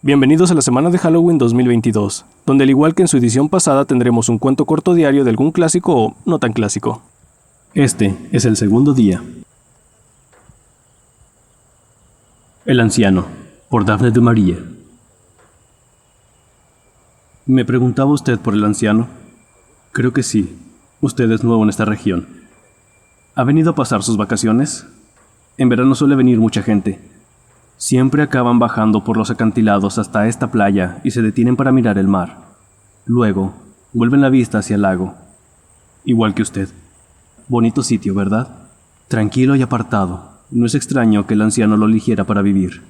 Bienvenidos a la semana de Halloween 2022, donde al igual que en su edición pasada tendremos un cuento corto diario de algún clásico o no tan clásico. Este es el segundo día. El anciano, por Daphne du Maurier. ¿Me preguntaba usted por el anciano? Creo que sí. Usted es nuevo en esta región. ¿Ha venido a pasar sus vacaciones? En verano suele venir mucha gente. Siempre acaban bajando por los acantilados hasta esta playa y se detienen para mirar el mar. Luego, vuelven la vista hacia el lago. Igual que usted. Bonito sitio, ¿verdad? Tranquilo y apartado. No es extraño que el anciano lo eligiera para vivir.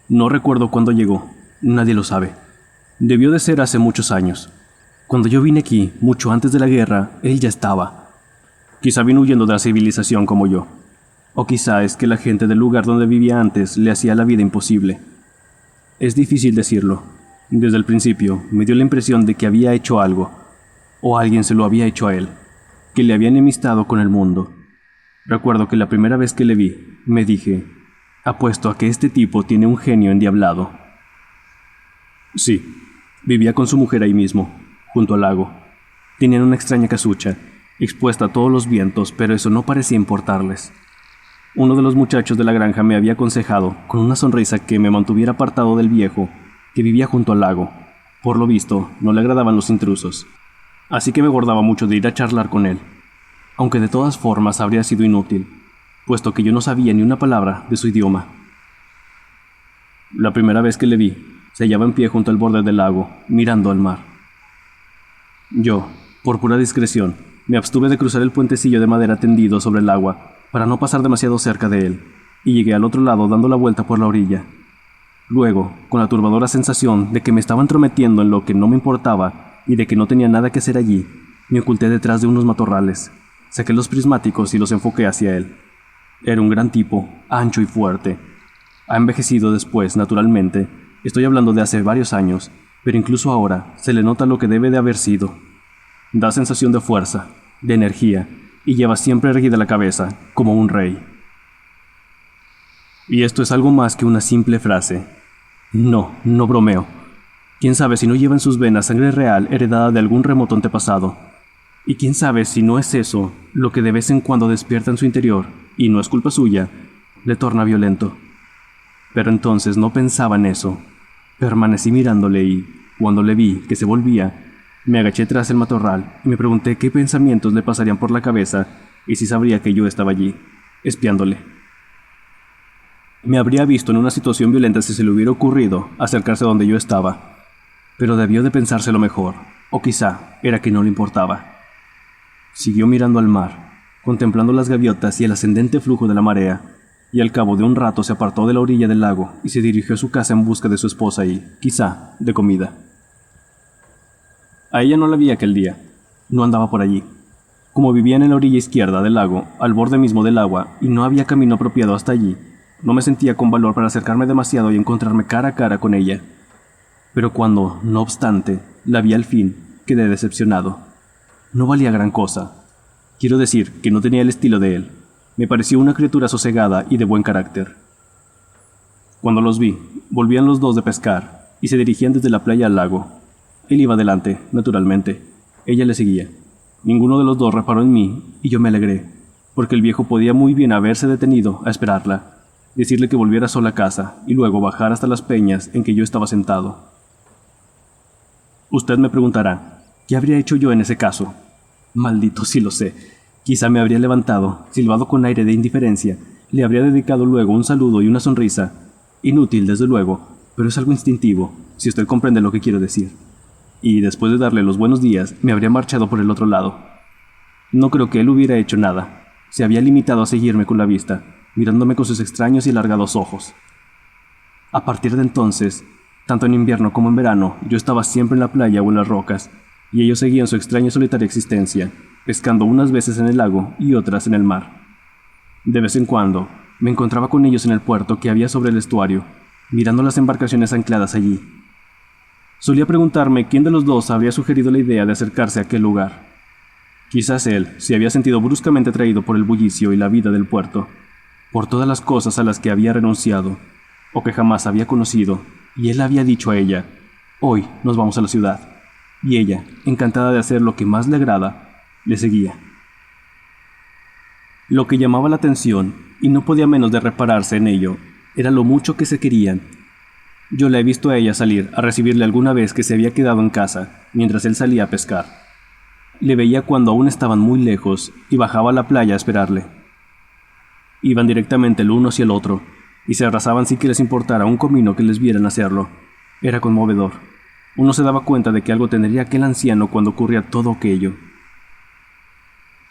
No recuerdo cuándo llegó. Nadie lo sabe. Debió de ser hace muchos años. Cuando yo vine aquí, mucho antes de la guerra, él ya estaba. Quizá vino huyendo de la civilización como yo. O quizá es que la gente del lugar donde vivía antes le hacía la vida imposible. Es difícil decirlo. Desde el principio me dio la impresión de que había hecho algo, o alguien se lo había hecho a él, que le había enemistado con el mundo. Recuerdo que la primera vez que le vi, me dije, apuesto a que este tipo tiene un genio endiablado. Sí, vivía con su mujer ahí mismo, junto al lago. Tenían una extraña casucha, expuesta a todos los vientos, pero eso no parecía importarles. Uno de los muchachos de la granja me había aconsejado, con una sonrisa, que me mantuviera apartado del viejo, que vivía junto al lago. Por lo visto, no le agradaban los intrusos. Así que me guardaba mucho de ir a charlar con él, aunque de todas formas habría sido inútil, puesto que yo no sabía ni una palabra de su idioma. La primera vez que le vi, se hallaba en pie junto al borde del lago, mirando al mar. Yo, por pura discreción, me abstuve de cruzar el puentecillo de madera tendido sobre el agua, para no pasar demasiado cerca de él, y llegué al otro lado dando la vuelta por la orilla. Luego, con la turbadora sensación de que me estaba entrometiendo en lo que no me importaba y de que no tenía nada que hacer allí, me oculté detrás de unos matorrales, saqué los prismáticos y los enfoqué hacia él. Era un gran tipo, ancho y fuerte. Ha envejecido después, naturalmente. Estoy hablando de hace varios años, pero incluso ahora se le nota lo que debe de haber sido. Da sensación de fuerza, de energía, y lleva siempre erguida la cabeza, como un rey. Y esto es algo más que una simple frase. No bromeo. Quién sabe si no lleva en sus venas sangre real heredada de algún remoto antepasado. Y quién sabe si no es eso lo que de vez en cuando despierta en su interior, y no es culpa suya, le torna violento. Pero entonces no pensaba en eso. Permanecí mirándole y, cuando le vi que se volvía, me agaché tras el matorral y me pregunté qué pensamientos le pasarían por la cabeza y si sabría que yo estaba allí, espiándole. Me habría visto en una situación violenta si se le hubiera ocurrido acercarse a donde yo estaba, pero debió de pensárselo mejor, o quizá era que no le importaba. Siguió mirando al mar, contemplando las gaviotas y el ascendente flujo de la marea, y al cabo de un rato se apartó de la orilla del lago y se dirigió a su casa en busca de su esposa y, quizá, de comida. A ella no la vi aquel día. No andaba por allí. Como vivía en la orilla izquierda del lago, al borde mismo del agua, y no había camino apropiado hasta allí, no me sentía con valor para acercarme demasiado y encontrarme cara a cara con ella. Pero cuando, no obstante, la vi al fin, quedé decepcionado. No valía gran cosa. Quiero decir que no tenía el estilo de él. Me pareció una criatura sosegada y de buen carácter. Cuando los vi, volvían los dos de pescar, y se dirigían desde la playa al lago. Él iba adelante, naturalmente. Ella le seguía. Ninguno de los dos reparó en mí, y yo me alegré, porque el viejo podía muy bien haberse detenido a esperarla, decirle que volviera sola a casa, y luego bajar hasta las peñas en que yo estaba sentado. Usted me preguntará, ¿qué habría hecho yo en ese caso? Maldito si lo sé. Quizá me habría levantado, silbado con aire de indiferencia, le habría dedicado luego un saludo y una sonrisa. Inútil, desde luego, pero es algo instintivo, si usted comprende lo que quiero decir. Y después de darle los buenos días, me habría marchado por el otro lado. No creo que él hubiera hecho nada. Se había limitado a seguirme con la vista, mirándome con sus extraños y alargados ojos. A partir de entonces, tanto en invierno como en verano, yo estaba siempre en la playa o en las rocas, y ellos seguían su extraña y solitaria existencia, pescando unas veces en el lago y otras en el mar. De vez en cuando, me encontraba con ellos en el puerto que había sobre el estuario, mirando las embarcaciones ancladas allí. Solía preguntarme quién de los dos habría sugerido la idea de acercarse a aquel lugar. Quizás él se había sentido bruscamente atraído por el bullicio y la vida del puerto, por todas las cosas a las que había renunciado, o que jamás había conocido, y él había dicho a ella: «Hoy nos vamos a la ciudad», y ella, encantada de hacer lo que más le agrada, le seguía. Lo que llamaba la atención, y no podía menos de repararse en ello, era lo mucho que se querían. Yo la he visto a ella salir a recibirle alguna vez que se había quedado en casa mientras él salía a pescar. Le veía cuando aún estaban muy lejos y bajaba a la playa a esperarle. Iban directamente el uno hacia el otro y se abrazaban sin que les importara un comino que les vieran hacerlo. Era conmovedor. Uno se daba cuenta de que algo tendría aquel anciano cuando ocurría todo aquello.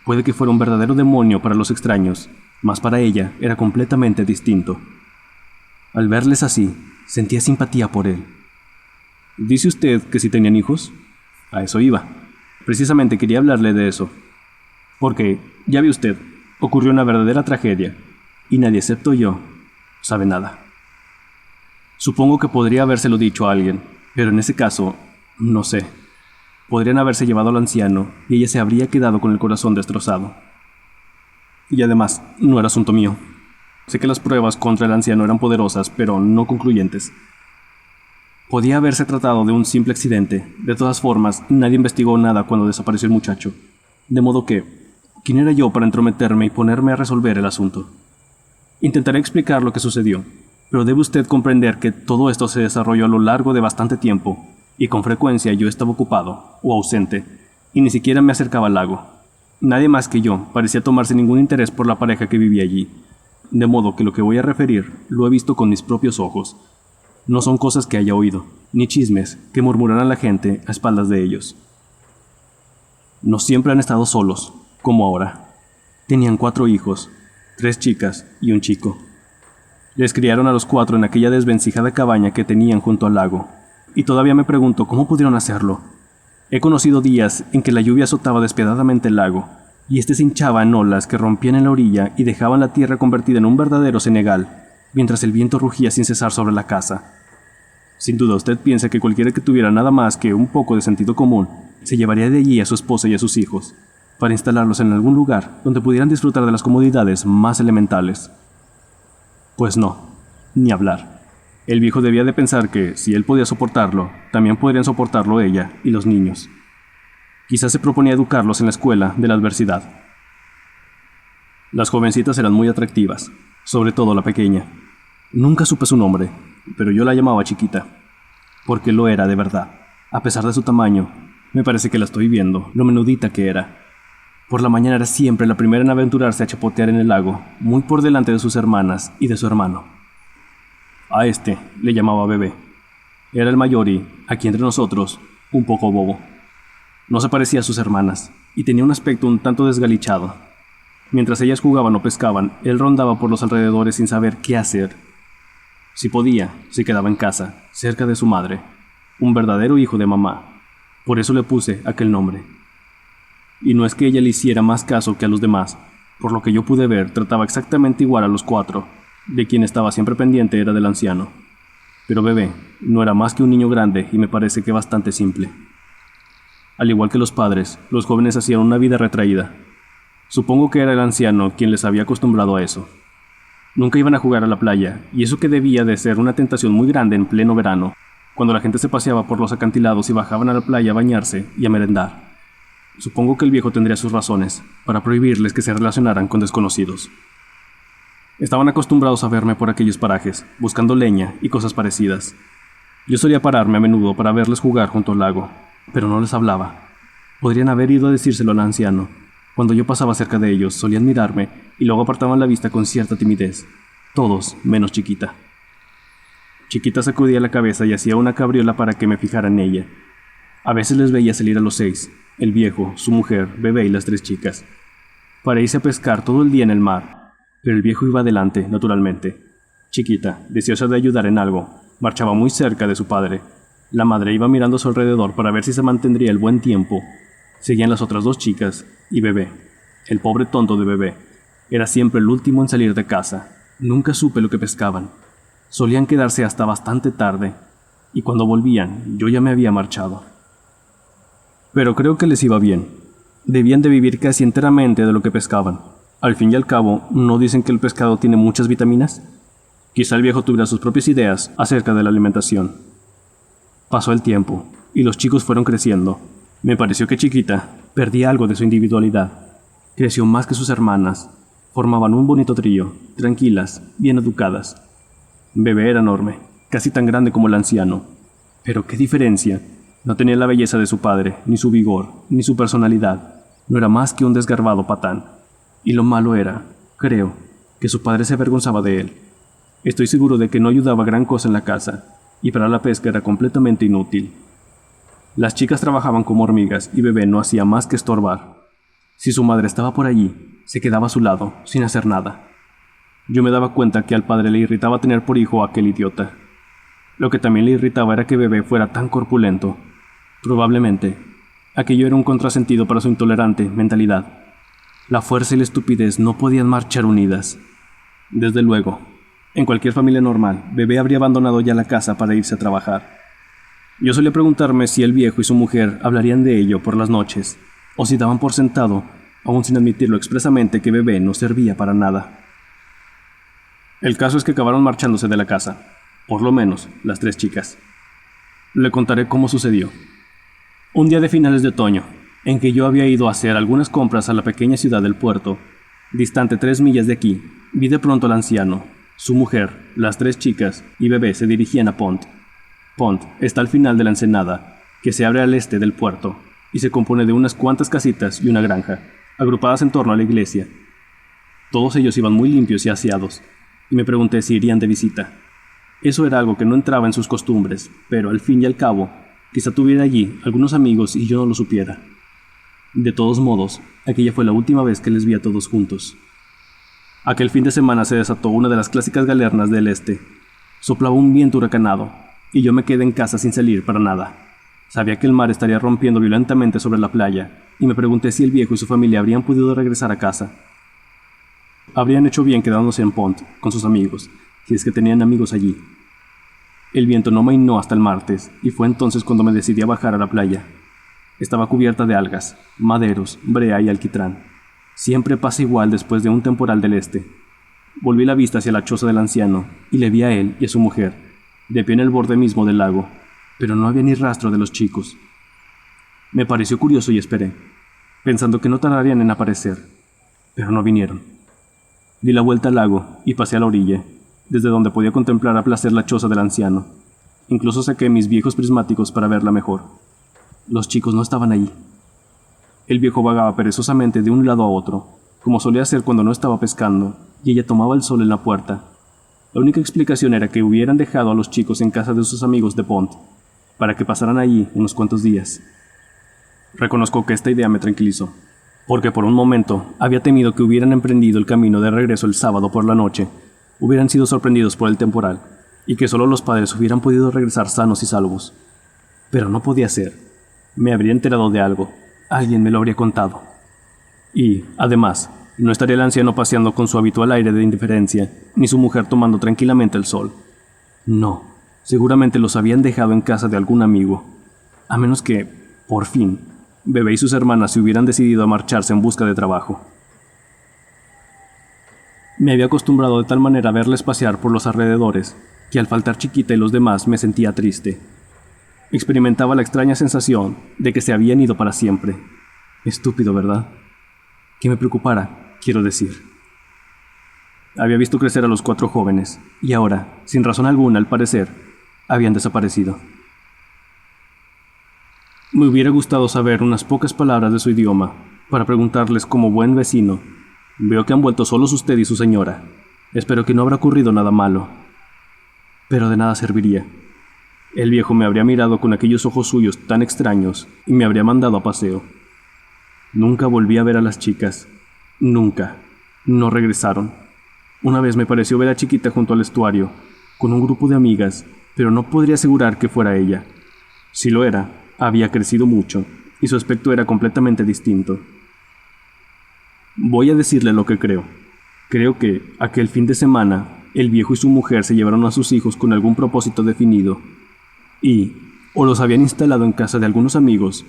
Puede que fuera un verdadero demonio para los extraños, mas para ella era completamente distinto. Al verles así, sentía simpatía por él. ¿Dice usted que si tenían hijos? A eso iba. Precisamente quería hablarle de eso. Porque, ya ve usted, ocurrió una verdadera tragedia, y nadie excepto yo sabe nada. Supongo que podría habérselo dicho a alguien, pero en ese caso, no sé. Podrían haberse llevado al anciano y ella se habría quedado con el corazón destrozado. Y además, no era asunto mío. Sé que las pruebas contra el anciano eran poderosas, pero no concluyentes. Podía haberse tratado de un simple accidente. De todas formas, nadie investigó nada cuando desapareció el muchacho. De modo que, ¿quién era yo para entrometerme y ponerme a resolver el asunto? Intentaré explicar lo que sucedió, pero debe usted comprender que todo esto se desarrolló a lo largo de bastante tiempo, y con frecuencia yo estaba ocupado o ausente, y ni siquiera me acercaba al lago. Nadie más que yo parecía tomarse ningún interés por la pareja que vivía allí, de modo que lo que voy a referir lo he visto con mis propios ojos. No son cosas que haya oído, ni chismes que murmurará la gente a espaldas de ellos. No siempre han estado solos, como ahora. Tenían 4 hijos, 3 chicas y un chico. Les criaron a los 4 en aquella desvencijada cabaña que tenían junto al lago, y todavía me pregunto cómo pudieron hacerlo. He conocido días en que la lluvia azotaba despiadadamente el lago, y este se hinchaba en olas que rompían en la orilla y dejaban la tierra convertida en un verdadero cenagal, mientras el viento rugía sin cesar sobre la casa. Sin duda usted piensa que cualquiera que tuviera nada más que un poco de sentido común se llevaría de allí a su esposa y a sus hijos, para instalarlos en algún lugar donde pudieran disfrutar de las comodidades más elementales. Pues no, ni hablar. El viejo debía de pensar que, si él podía soportarlo, también podrían soportarlo ella y los niños. Quizás se proponía educarlos en la escuela de la adversidad. Las jovencitas eran muy atractivas, sobre todo la pequeña. Nunca supe su nombre, pero yo la llamaba Chiquita, porque lo era de verdad. A pesar de su tamaño, me parece que la estoy viendo, lo menudita que era. Por la mañana era siempre la primera en aventurarse a chapotear en el lago, muy por delante de sus hermanas y de su hermano. A este le llamaba Bebé. Era el mayor y, aquí entre nosotros, un poco bobo. No se parecía a sus hermanas, y tenía un aspecto un tanto desgalichado. Mientras ellas jugaban o pescaban, él rondaba por los alrededores sin saber qué hacer. Si podía, se quedaba en casa, cerca de su madre, un verdadero hijo de mamá. Por eso le puse aquel nombre. Y no es que ella le hiciera más caso que a los demás. Por lo que yo pude ver, trataba exactamente igual a los 4, de quien estaba siempre pendiente era del anciano. Pero Bebé no era más que un niño grande y me parece que bastante simple. Al igual que los padres, los jóvenes hacían una vida retraída. Supongo que era el anciano quien les había acostumbrado a eso. Nunca iban a jugar a la playa, y eso que debía de ser una tentación muy grande en pleno verano, cuando la gente se paseaba por los acantilados y bajaban a la playa a bañarse y a merendar. Supongo que el viejo tendría sus razones para prohibirles que se relacionaran con desconocidos. Estaban acostumbrados a verme por aquellos parajes, buscando leña y cosas parecidas. Yo solía pararme a menudo para verles jugar junto al lago, pero no les hablaba. Podrían haber ido a decírselo al anciano. Cuando yo pasaba cerca de ellos, solían mirarme y luego apartaban la vista con cierta timidez. Todos, menos Chiquita. Chiquita sacudía la cabeza y hacía una cabriola para que me fijara en ella. A veces les veía salir a los 6, el viejo, su mujer, Bebé y las 3 chicas, para irse a pescar todo el día en el mar, pero el viejo iba adelante, naturalmente. Chiquita, deseosa de ayudar en algo, marchaba muy cerca de su padre. La madre iba mirando a su alrededor para ver si se mantendría el buen tiempo. Seguían las otras 2 chicas y Bebé. El pobre tonto de Bebé era siempre el último en salir de casa. Nunca supe lo que pescaban. Solían quedarse hasta bastante tarde, y cuando volvían, yo ya me había marchado. Pero creo que les iba bien. Debían de vivir casi enteramente de lo que pescaban. Al fin y al cabo, ¿no dicen que el pescado tiene muchas vitaminas? Quizá el viejo tuviera sus propias ideas acerca de la alimentación. Pasó el tiempo, y los chicos fueron creciendo. Me pareció que Chiquita perdía algo de su individualidad. Creció más que sus hermanas. Formaban un bonito trío, tranquilas, bien educadas. Bebé era enorme, casi tan grande como el anciano. Pero qué diferencia. No tenía la belleza de su padre, ni su vigor, ni su personalidad. No era más que un desgarbado patán. Y lo malo era, creo, que su padre se avergonzaba de él. Estoy seguro de que no ayudaba gran cosa en la casa, y para la pesca era completamente inútil. Las chicas trabajaban como hormigas y Bebé no hacía más que estorbar. Si su madre estaba por allí, se quedaba a su lado, sin hacer nada. Yo me daba cuenta que al padre le irritaba tener por hijo a aquel idiota. Lo que también le irritaba era que Bebé fuera tan corpulento. Probablemente, aquello era un contrasentido para su intolerante mentalidad. La fuerza y la estupidez no podían marchar unidas. Desde luego, en cualquier familia normal, Bebé habría abandonado ya la casa para irse a trabajar. Yo solía preguntarme si el viejo y su mujer hablarían de ello por las noches, o si daban por sentado, aún sin admitirlo expresamente, que Bebé no servía para nada. El caso es que acabaron marchándose de la casa, por lo menos las 3 chicas. Le contaré cómo sucedió. Un día de finales de otoño, en que yo había ido a hacer algunas compras a la pequeña ciudad del puerto, distante 3 millas de aquí, vi de pronto al anciano, su mujer, las 3 chicas y Bebé se dirigían a Pont. Pont está al final de la ensenada, que se abre al este del puerto, y se compone de unas cuantas casitas y una granja, agrupadas en torno a la iglesia. Todos ellos iban muy limpios y aseados, y me pregunté si irían de visita. Eso era algo que no entraba en sus costumbres, pero al fin y al cabo, quizá tuviera allí algunos amigos y yo no lo supiera. De todos modos, aquella fue la última vez que les vi a todos juntos. Aquel fin de semana se desató una de las clásicas galernas del este. Soplaba un viento huracanado, y yo me quedé en casa sin salir para nada. Sabía que el mar estaría rompiendo violentamente sobre la playa, y me pregunté si el viejo y su familia habrían podido regresar a casa. Habrían hecho bien quedándose en Pont, con sus amigos, si es que tenían amigos allí. El viento no mainó hasta el martes, y fue entonces cuando me decidí a bajar a la playa. Estaba cubierta de algas, maderos, brea y alquitrán. Siempre pasa igual después de un temporal del este. Volví la vista hacia la choza del anciano, y le vi a él y a su mujer, de pie en el borde mismo del lago, pero no había ni rastro de los chicos. Me pareció curioso y esperé, pensando que no tardarían en aparecer, pero no vinieron. Di la vuelta al lago y pasé a la orilla, desde donde podía contemplar a placer la choza del anciano. Incluso saqué mis viejos prismáticos para verla mejor. Los chicos no estaban allí. El viejo vagaba perezosamente de un lado a otro, como solía hacer cuando no estaba pescando, y ella tomaba el sol en la puerta. La única explicación era que hubieran dejado a los chicos en casa de sus amigos de Pont, para que pasaran allí unos cuantos días. Reconozco que esta idea me tranquilizó, porque por un momento había temido que hubieran emprendido el camino de regreso el sábado por la noche, hubieran sido sorprendidos por el temporal, y que solo los padres hubieran podido regresar sanos y salvos. Pero no podía ser. Me habría enterado de algo. Alguien me lo habría contado. Y, además, no estaría el anciano paseando con su habitual aire de indiferencia, ni su mujer tomando tranquilamente el sol. No, seguramente los habían dejado en casa de algún amigo, a menos que, por fin, Bebé y sus hermanas se hubieran decidido a marcharse en busca de trabajo. Me había acostumbrado de tal manera a verles pasear por los alrededores, que al faltar Chiquita y los demás me sentía triste. Experimentaba la extraña sensación de que se habían ido para siempre. Estúpido, ¿verdad? Que me preocupara, quiero decir. Había visto crecer a los 4 jóvenes, y ahora, sin razón alguna al parecer, habían desaparecido. Me hubiera gustado saber unas pocas palabras de su idioma, para preguntarles como buen vecino: veo que han vuelto solos usted y su señora. Espero que no habrá ocurrido nada malo. Pero de nada serviría. El viejo me habría mirado con aquellos ojos suyos tan extraños y me habría mandado a paseo. Nunca volví a ver a las chicas. Nunca. No regresaron. Una vez me pareció ver a Chiquita junto al estuario, con un grupo de amigas, pero no podría asegurar que fuera ella. Si lo era, había crecido mucho, y su aspecto era completamente distinto. Voy a decirle lo que creo. Creo que, aquel fin de semana, el viejo y su mujer se llevaron a sus hijos con algún propósito definido, y o los habían instalado en casa de algunos amigos,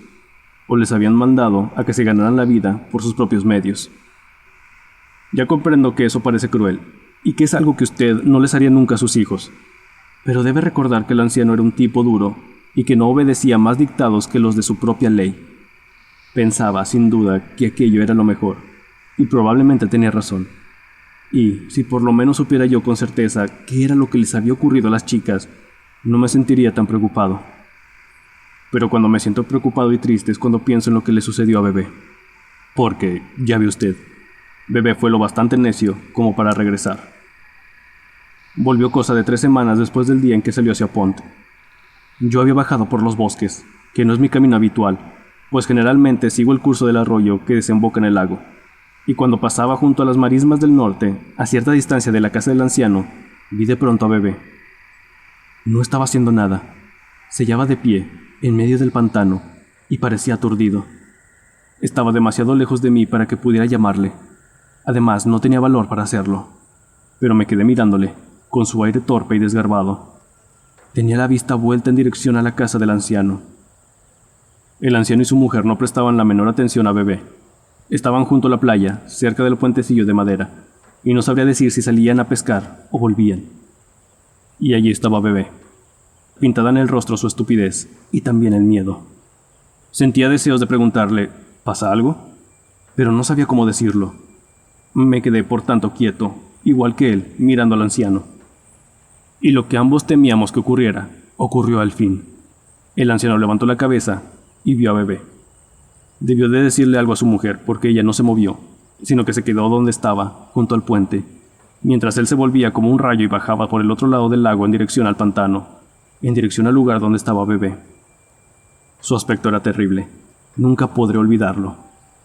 o les habían mandado a que se ganaran la vida por sus propios medios. Ya comprendo que eso parece cruel, y que es algo que usted no les haría nunca a sus hijos. Pero debe recordar que el anciano era un tipo duro y que no obedecía más dictados que los de su propia ley. Pensaba, sin duda, que aquello era lo mejor, y probablemente tenía razón. Y, si por lo menos supiera yo con certeza qué era lo que les había ocurrido a las chicas, no me sentiría tan preocupado. Pero cuando me siento preocupado y triste es cuando pienso en lo que le sucedió a Bebé. Porque, ya ve usted, Bebé fue lo bastante necio como para regresar. Volvió cosa de 3 semanas después del día en que salió hacia Pont. Yo había bajado por los bosques, que no es mi camino habitual, pues generalmente sigo el curso del arroyo que desemboca en el lago. Y cuando pasaba junto a las marismas del norte, a cierta distancia de la casa del anciano, vi de pronto a Bebé. No estaba haciendo nada. Se hallaba de pie, en medio del pantano, y parecía aturdido. Estaba demasiado lejos de mí para que pudiera llamarle. Además, no tenía valor para hacerlo. Pero me quedé mirándole, con su aire torpe y desgarbado. Tenía la vista vuelta en dirección a la casa del anciano. El anciano y su mujer no prestaban la menor atención a Bebé. Estaban junto a la playa, cerca del puentecillo de madera, y no sabría decir si salían a pescar o volvían. Y allí estaba Bebé, pintada en el rostro su estupidez y también el miedo. Sentía deseos de preguntarle, ¿pasa algo? Pero no sabía cómo decirlo. Me quedé por tanto quieto, igual que él, mirando al anciano. Y lo que ambos temíamos que ocurriera, ocurrió al fin. El anciano levantó la cabeza y vio a Bebé. Debió de decirle algo a su mujer, porque ella no se movió, sino que se quedó donde estaba, junto al puente, mientras él se volvía como un rayo y bajaba por el otro lado del lago en dirección al pantano, en dirección al lugar donde estaba Bebé. Su aspecto era terrible. Nunca podré olvidarlo.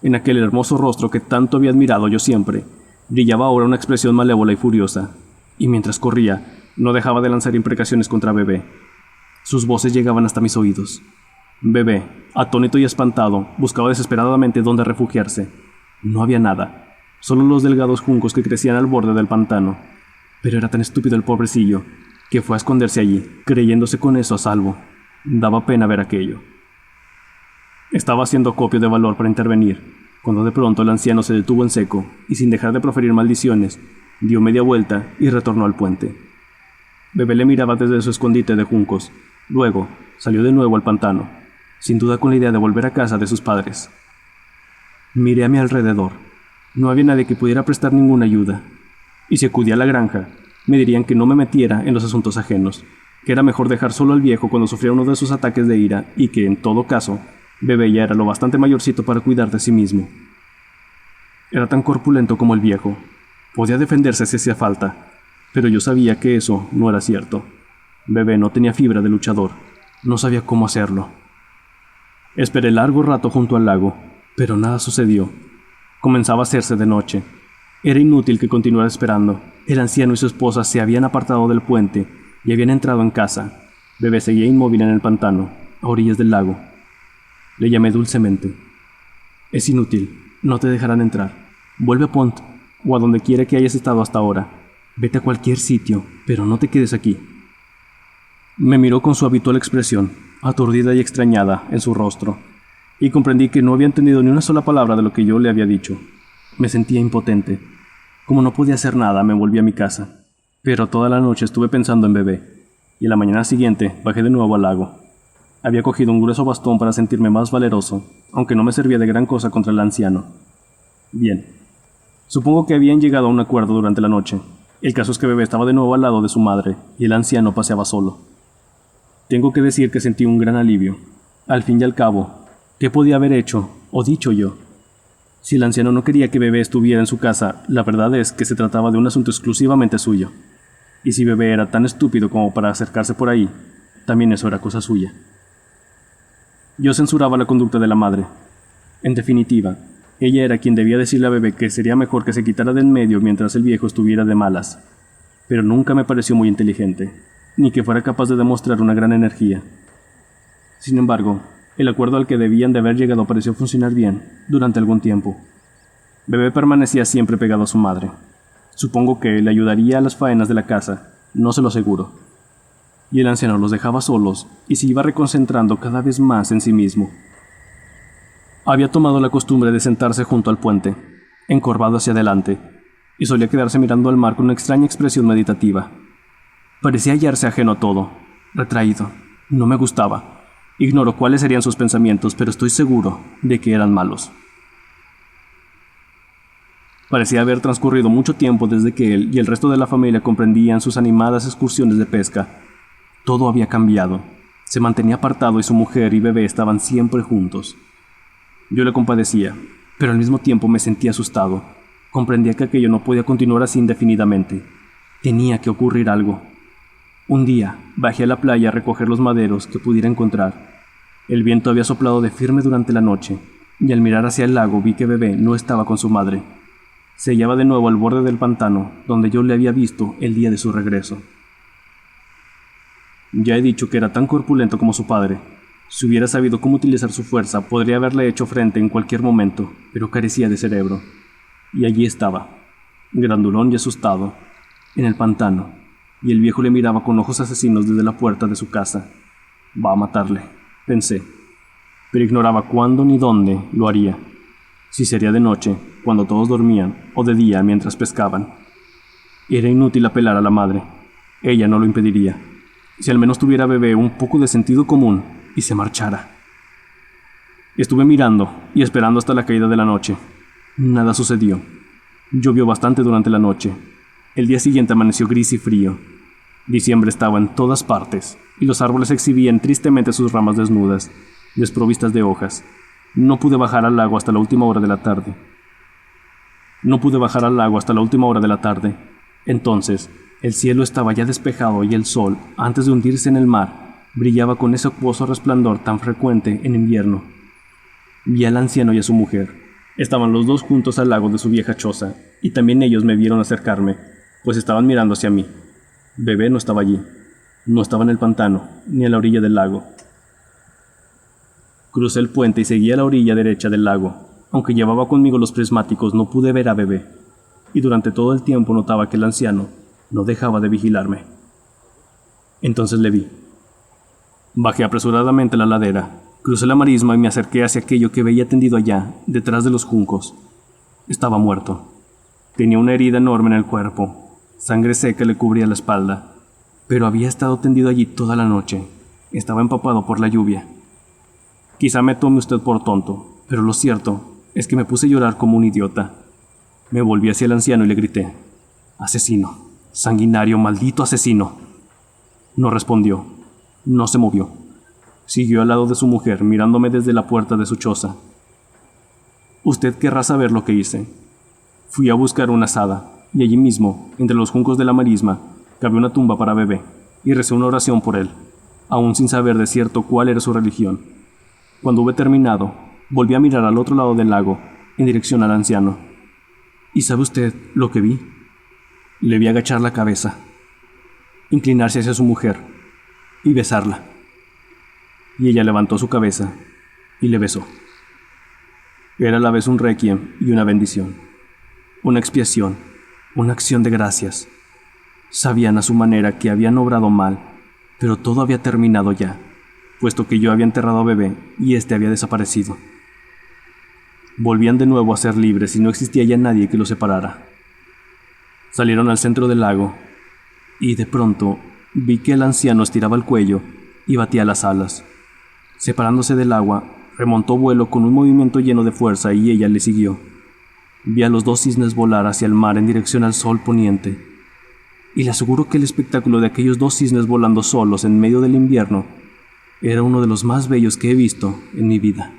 En aquel hermoso rostro que tanto había admirado yo siempre, brillaba ahora una expresión malévola y furiosa, y mientras corría, no dejaba de lanzar imprecaciones contra Bebé. Sus voces llegaban hasta mis oídos. Bebé, atónito y espantado, buscaba desesperadamente dónde refugiarse. No había nada, solo los delgados juncos que crecían al borde del pantano. Pero era tan estúpido el pobrecillo, que fue a esconderse allí, creyéndose con eso a salvo. Daba pena ver aquello. Estaba haciendo acopio de valor para intervenir, cuando de pronto el anciano se detuvo en seco y sin dejar de proferir maldiciones, dio media vuelta y retornó al puente. Bebé le miraba desde su escondite de juncos. Luego, salió de nuevo al pantano, sin duda con la idea de volver a casa de sus padres. Miré a mi alrededor. No había nadie que pudiera prestar ninguna ayuda. Y si acudía a la granja, me dirían que no me metiera en los asuntos ajenos, que era mejor dejar solo al viejo cuando sufría uno de sus ataques de ira y que, en todo caso, Bebé ya era lo bastante mayorcito para cuidar de sí mismo. Era tan corpulento como el viejo. Podía defenderse si hacía falta, pero yo sabía que eso no era cierto. Bebé no tenía fibra de luchador. No sabía cómo hacerlo. Esperé largo rato junto al lago, pero nada sucedió. Comenzaba a hacerse de noche. Era inútil que continuara esperando. El anciano y su esposa se habían apartado del puente y habían entrado en casa. Bebé seguía inmóvil en el pantano, a orillas del lago. Le llamé dulcemente. Es inútil, no te dejarán entrar. Vuelve a Pont, o a donde quiera que hayas estado hasta ahora. Vete a cualquier sitio, pero no te quedes aquí. Me miró con su habitual expresión, aturdida y extrañada, en su rostro, y comprendí que no había entendido ni una sola palabra de lo que yo le había dicho. Me sentía impotente. Como no podía hacer nada, me volví a mi casa. Pero toda la noche estuve pensando en Bebé, y a la mañana siguiente bajé de nuevo al lago. Había cogido un grueso bastón para sentirme más valeroso, aunque no me servía de gran cosa contra el anciano. Bien. Supongo que habían llegado a un acuerdo durante la noche. El caso es que Bebé estaba de nuevo al lado de su madre, y el anciano paseaba solo. Tengo que decir que sentí un gran alivio. Al fin y al cabo, ¿qué podía haber hecho o dicho yo? Si el anciano no quería que Bebé estuviera en su casa, la verdad es que se trataba de un asunto exclusivamente suyo. Y si Bebé era tan estúpido como para acercarse por ahí, también eso era cosa suya. Yo censuraba la conducta de la madre. En definitiva, ella era quien debía decirle a Bebé que sería mejor que se quitara de en medio mientras el viejo estuviera de malas. Pero nunca me pareció muy inteligente, ni que fuera capaz de demostrar una gran energía. Sin embargo, el acuerdo al que debían de haber llegado pareció funcionar bien durante algún tiempo. Bebé permanecía siempre pegado a su madre. Supongo que le ayudaría a las faenas de la casa, no se lo aseguro. Y el anciano los dejaba solos y se iba reconcentrando cada vez más en sí mismo. Había tomado la costumbre de sentarse junto al puente, encorvado hacia adelante, y solía quedarse mirando al mar con una extraña expresión meditativa. Parecía hallarse ajeno a todo, retraído. No me gustaba. Ignoro cuáles serían sus pensamientos, pero estoy seguro de que eran malos. Parecía haber transcurrido mucho tiempo desde que él y el resto de la familia comprendían sus animadas excursiones de pesca. Todo había cambiado. Se mantenía apartado y su mujer y bebé estaban siempre juntos. Yo le compadecía, pero al mismo tiempo me sentía asustado. Comprendía que aquello no podía continuar así indefinidamente. Tenía que ocurrir algo. Un día bajé a la playa a recoger los maderos que pudiera encontrar. El viento había soplado de firme durante la noche, y al mirar hacia el lago vi que bebé no estaba con su madre. Se hallaba de nuevo al borde del pantano, donde yo le había visto el día de su regreso. Ya he dicho que era tan corpulento como su padre. Si hubiera sabido cómo utilizar su fuerza, podría haberle hecho frente en cualquier momento, pero carecía de cerebro. Y allí estaba, grandulón y asustado, en el pantano, y el viejo le miraba con ojos asesinos desde la puerta de su casa. Va a matarle, pensé, pero ignoraba cuándo ni dónde lo haría. Si sería de noche, cuando todos dormían, o de día mientras pescaban. Era inútil apelar a la madre. Ella no lo impediría. Si al menos tuviera bebé un poco de sentido común y se marchara. Estuve mirando y esperando hasta la caída de la noche. Nada sucedió. Llovió bastante durante la noche. El día siguiente amaneció gris y frío. Diciembre estaba en todas partes, y los árboles exhibían tristemente sus ramas desnudas, desprovistas de hojas. No pude bajar al lago hasta la última hora de la tarde. Entonces, el cielo estaba ya despejado y el sol, antes de hundirse en el mar, brillaba con ese acuoso resplandor tan frecuente en invierno. Vi al anciano y a su mujer. Estaban los dos juntos al lago de su vieja choza, y también ellos me vieron acercarme, pues estaban mirando hacia mí. Bebé no estaba allí. No estaba en el pantano, ni a la orilla del lago. Crucé el puente y seguí a la orilla derecha del lago. Aunque llevaba conmigo los prismáticos, no pude ver a bebé, y durante todo el tiempo notaba que el anciano no dejaba de vigilarme. Entonces le vi. Bajé apresuradamente la ladera, crucé la marisma y me acerqué hacia aquello que veía tendido allá, detrás de los juncos. Estaba muerto. Tenía una herida enorme en el cuerpo, sangre seca le cubría la espalda, pero había estado tendido allí toda la noche. Estaba empapado por la lluvia. Quizá me tome usted por tonto, pero lo cierto es que me puse a llorar como un idiota. Me volví hacia el anciano y le grité: «Asesino, sanguinario, maldito asesino». No respondió, no se movió. Siguió al lado de su mujer, mirándome desde la puerta de su choza. Usted querrá saber lo que hice. Fui a buscar una azada, y allí mismo, entre los juncos de la marisma, cabía una tumba para bebé, y recé una oración por él, aún sin saber de cierto cuál era su religión. Cuando hube terminado, volví a mirar al otro lado del lago, en dirección al anciano. ¿Y sabe usted lo que vi? Le vi agachar la cabeza, inclinarse hacia su mujer y besarla. Y ella levantó su cabeza y le besó. Era a la vez un requiem y una bendición, una expiación, una acción de gracias. Sabían a su manera que habían obrado mal, pero todo había terminado ya, puesto que yo había enterrado a bebé y éste había desaparecido. Volvían de nuevo a ser libres y no existía ya nadie que los separara. Salieron al centro del lago y de pronto vi que el anciano estiraba el cuello y batía las alas. Separándose del agua, remontó vuelo con un movimiento lleno de fuerza y ella le siguió. Vi a los dos cisnes volar hacia el mar en dirección al sol poniente. Y le aseguro que el espectáculo de aquellos dos cisnes volando solos en medio del invierno era uno de los más bellos que he visto en mi vida.